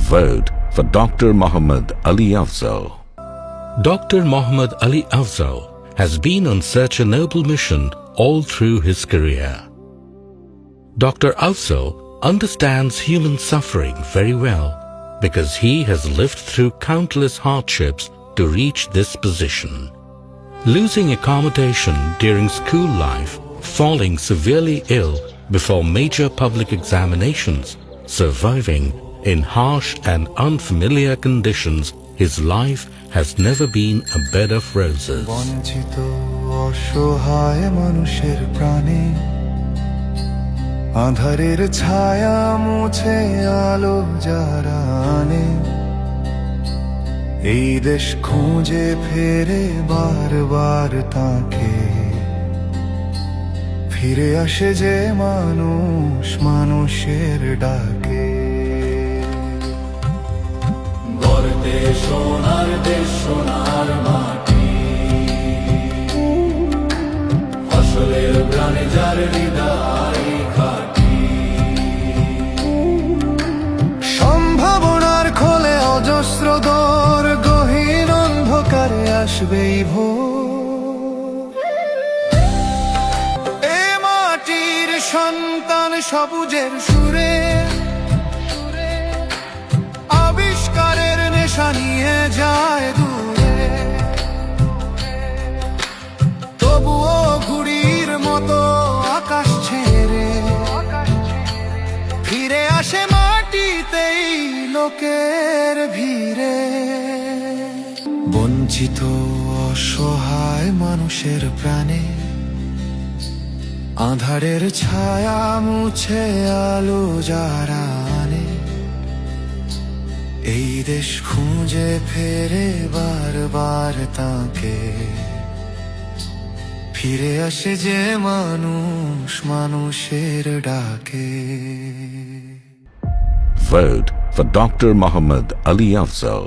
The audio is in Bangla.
Vote for Dr. Muhammad Ali Afzal. Dr. Muhammad Ali Afzal has been on such a noble mission all through his career. Dr. Afzal understands human suffering very well because he has lived through countless hardships to reach this position. Losing accommodation during school life, falling severely ill before major public examinations, surviving in harsh and unfamiliar conditions, his life has never been a bed of roses. বঞ্চিত অসহায় মানুষের প্রাণে আঁধারের ছায়া মুছে আলো যারা আনে, এই দেশ খুঁজে ফেরে বারবার তাকে, ফিরে আসে যে মানুষ মানুষের ডাকে। গর্তে সোনার দেশ সোনার মাটি, ফসলের গ্রানে যার হৃদয় খাটি, সম্ভাবনার খোলে অজস্র দর, গহীন অন্ধকারে আসবেই ভোর। এ মাটির সন্তান সবুজের সুরে আবিষ্কারের নেশা নিয়ে যায় দূরে, তবুও ঘুড়ির মতো আকাশ ছেড়ে ফিরে আসে মাটিতেই লোকের ভিড়ে। বঞ্চিত অসহায় মানুষের প্রাণে আঁধারের ছায়া মুছে আলো যারা আনে, এই দেশ খুঁজে ফেরে বারবার তাকে, ফিরে আসে যে মানুষ মানুষের ডাকে। Vote for Dr. Muhammad Ali Afzal.